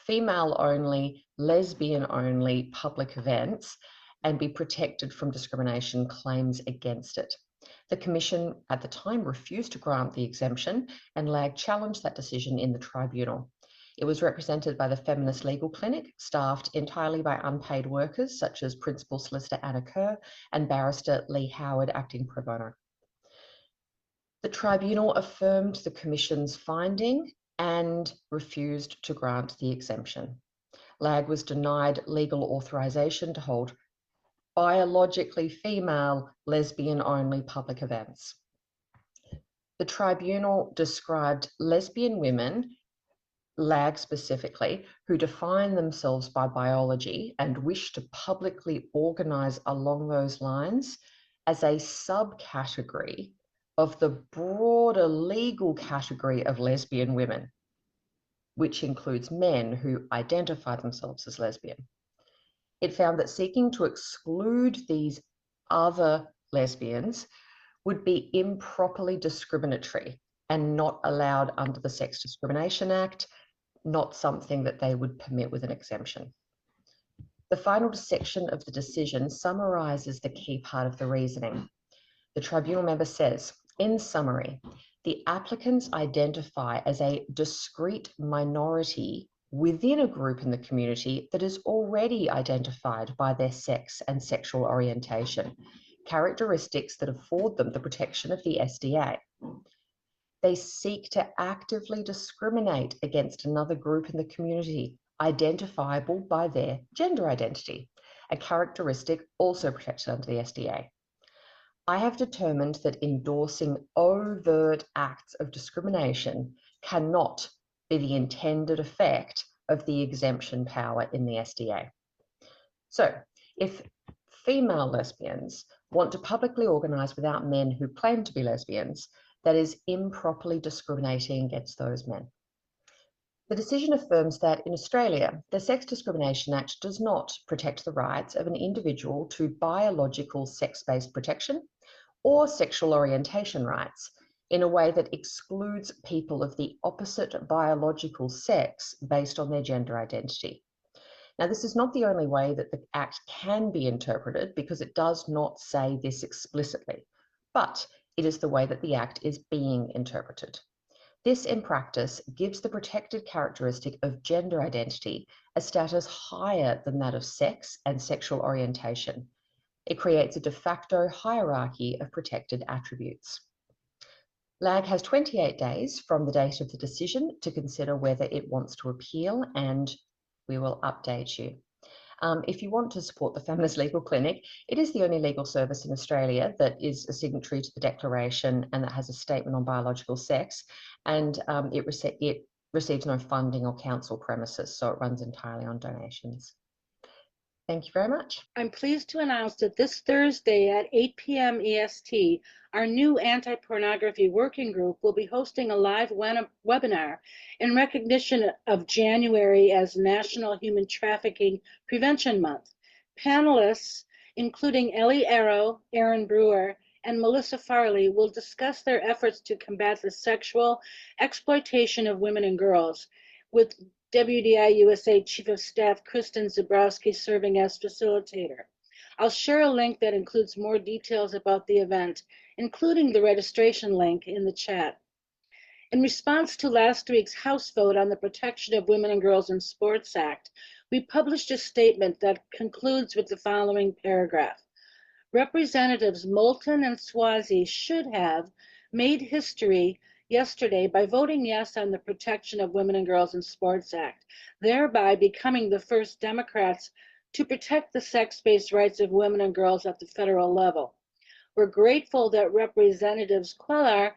female-only, lesbian-only public events and be protected from discrimination claims against it. The Commission at the time refused to grant the exemption, and LAG challenged that decision in the tribunal. It was represented by the Feminist Legal Clinic, staffed entirely by unpaid workers such as Principal Solicitor Anna Kerr and Barrister Lee Howard, acting pro bono. The tribunal affirmed the Commission's finding and refused to grant the exemption. LAG was denied legal authorisation to hold biologically female, lesbian-only public events. The tribunal described lesbian women, LAG specifically, who define themselves by biology and wish to publicly organise along those lines as a subcategory of the broader legal category of lesbian women, which includes men who identify themselves as lesbian. It found that seeking to exclude these other lesbians would be improperly discriminatory and not allowed under the Sex Discrimination Act, not something that they would permit with an exemption. The final section of the decision summarises the key part of the reasoning. The tribunal member says, In summary, the applicants identify as a discrete minority within a group in the community that is already identified by their sex and sexual orientation, characteristics that afford them the protection of the SDA. They seek to actively discriminate against another group in the community identifiable by their gender identity, a characteristic also protected under the SDA. I have determined that endorsing overt acts of discrimination cannot be the intended effect of the exemption power in the SDA. So, if female lesbians want to publicly organise without men who claim to be lesbians, that is improperly discriminating against those men. The decision affirms that in Australia, the Sex Discrimination Act does not protect the rights of an individual to biological sex-based protection or sexual orientation rights in a way that excludes people of the opposite biological sex based on their gender identity. Now, this is not the only way that the Act can be interpreted, because it does not say this explicitly, but it is the way that the Act is being interpreted. This, in practice, gives the protected characteristic of gender identity a status higher than that of sex and sexual orientation. It creates a de facto hierarchy of protected attributes. LAG has 28 days from the date of the decision to consider whether it wants to appeal, and we will update you. If you want to support the Feminist Legal Clinic, it is the only legal service in Australia that is a signatory to the Declaration and that has a statement on biological sex, and it receives no funding or council premises, so it runs entirely on donations. Thank you very much. I'm pleased to announce that this Thursday at 8 p.m. EST, our new anti-pornography working group will be hosting a live webinar in recognition of January as National Human Trafficking Prevention Month. Panelists, including Ellie Arrow, Aaron Brewer, and Melissa Farley, will discuss their efforts to combat the sexual exploitation of women and girls, with WDI USA Chief of Staff Kristen Zabrowski serving as facilitator. I'll share a link that includes more details about the event, including the registration link in the chat. In response to last week's House vote on the Protection of Women and Girls in Sports Act, we published a statement that concludes with the following paragraph. Representatives Moulton and Swazi should have made history yesterday by voting yes on the Protection of Women and Girls in Sports Act, thereby becoming the first Democrats to protect the sex-based rights of women and girls at the federal level. We're grateful that Representatives Cuellar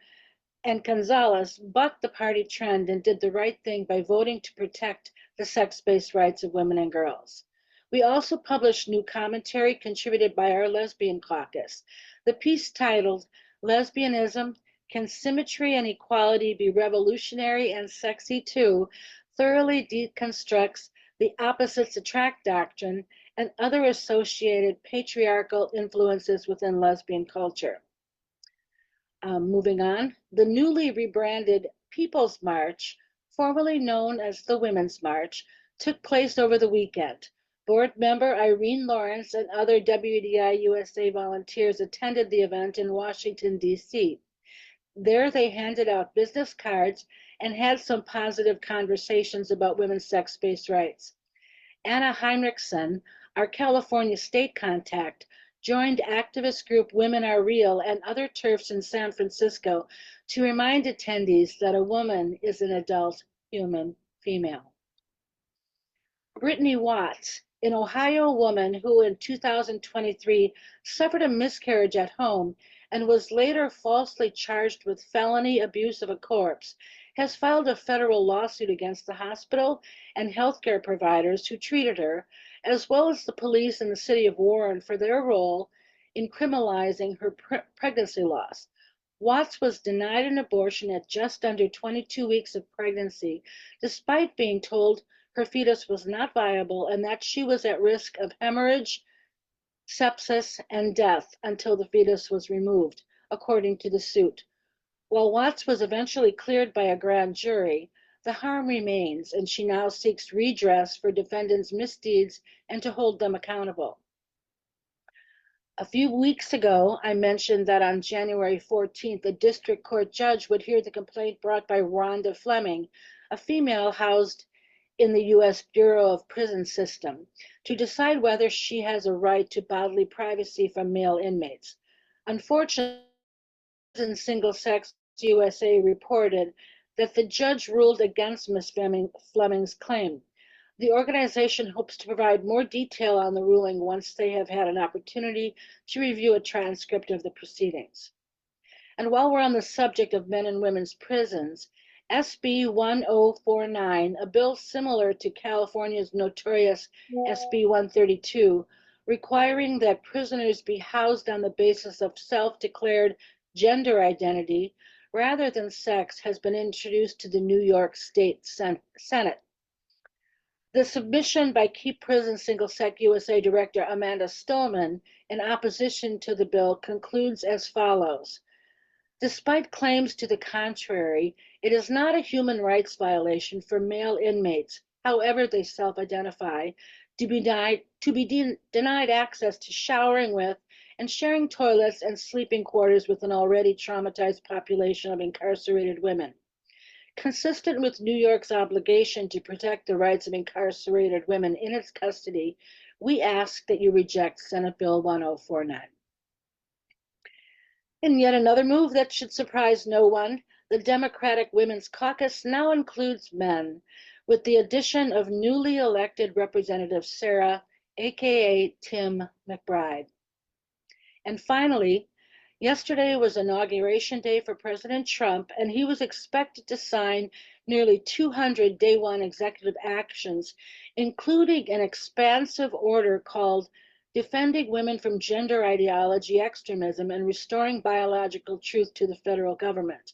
and Gonzalez bucked the party trend and did the right thing by voting to protect the sex-based rights of women and girls. We also published new commentary contributed by our Lesbian Caucus. The piece titled Lesbianism, Can Symmetry and Equality Be Revolutionary and Sexy Too? Thoroughly deconstructs the opposites attract doctrine and other associated patriarchal influences within lesbian culture. Moving on, the newly rebranded People's March, formerly known as the Women's March, took place over the weekend. Board member Irene Lawrence and other WDI USA volunteers attended the event in Washington, D.C. There they handed out business cards and had some positive conversations about women's sex-based rights. Anna Heinrichsen, our California state contact, joined activist group Women Are Real and other TERFs in San Francisco to remind attendees that a woman is an adult human female. Brittany Watts, an Ohio woman who in 2023 suffered a miscarriage at home and was later falsely charged with felony abuse of a corpse, has filed a federal lawsuit against the hospital and healthcare providers who treated her, as well as the police and the city of Warren for their role in criminalizing her pregnancy loss. Watts was denied an abortion at just under 22 weeks of pregnancy, despite being told her fetus was not viable and that she was at risk of hemorrhage, sepsis, and death until the fetus was removed, according to the suit. While Watts was eventually cleared by a grand jury, the harm remains, and she now seeks redress for defendants' misdeeds and to hold them accountable. A few weeks ago, I mentioned that on January 14th, a district court judge would hear the complaint brought by Rhonda Fleming, a female housed in the U.S. Bureau of Prison System, to decide whether she has a right to bodily privacy from male inmates. Unfortunately, Single Sex USA reported that the judge ruled against Ms. Fleming's claim. The organization hopes to provide more detail on the ruling once they have had an opportunity to review a transcript of the proceedings. And while we're on the subject of men and women's prisons, SB 1049, a bill similar to California's notorious SB 132, requiring that prisoners be housed on the basis of self-declared gender identity rather than sex, has been introduced to the New York State Senate. The submission by Keep Prison Single Sex USA Director Amanda Stillman, in opposition to the bill, concludes as follows. Despite claims to the contrary, it is not a human rights violation for male inmates, however they self-identify, to be denied access to showering with and sharing toilets and sleeping quarters with an already traumatized population of incarcerated women. Consistent with New York's obligation to protect the rights of incarcerated women in its custody, we ask that you reject Senate Bill 1049. In yet another move that should surprise no one, the Democratic Women's Caucus now includes men, with the addition of newly elected Representative Sarah, aka Tim McBride. And finally, yesterday was Inauguration Day for President Trump, and he was expected to sign nearly 200 Day One executive actions, including an expansive order called Defending Women from Gender Ideology Extremism and Restoring Biological Truth to the Federal Government.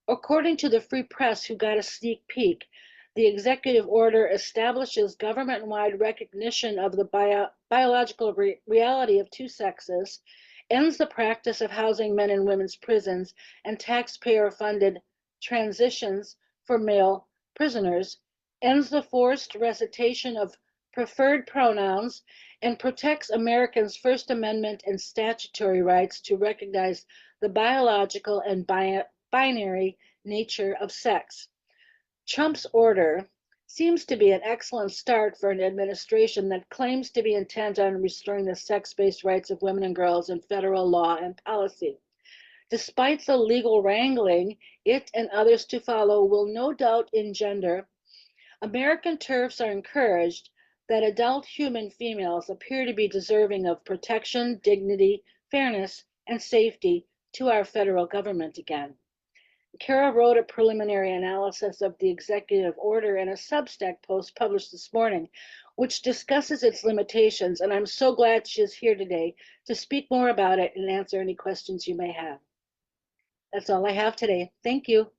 According to the Free Press, who got a sneak peek, the executive order establishes government-wide recognition of the biological reality of two sexes, ends the practice of housing men in women's prisons and taxpayer-funded transitions for male prisoners, ends the forced recitation of preferred pronouns, and protects Americans' First Amendment and statutory rights to recognize the biological and binary nature of sex. Trump's order seems to be an excellent start for an administration that claims to be intent on restoring the sex-based rights of women and girls in federal law and policy. Despite the legal wrangling it and others to follow will no doubt engender, American TERFs are encouraged that adult human females appear to be deserving of protection, dignity, fairness, and safety to our federal government again. Kara wrote a preliminary analysis of the executive order in a Substack post published this morning, which discusses its limitations, and I'm so glad she is here today to speak more about it and answer any questions you may have. That's all I have today. Thank you.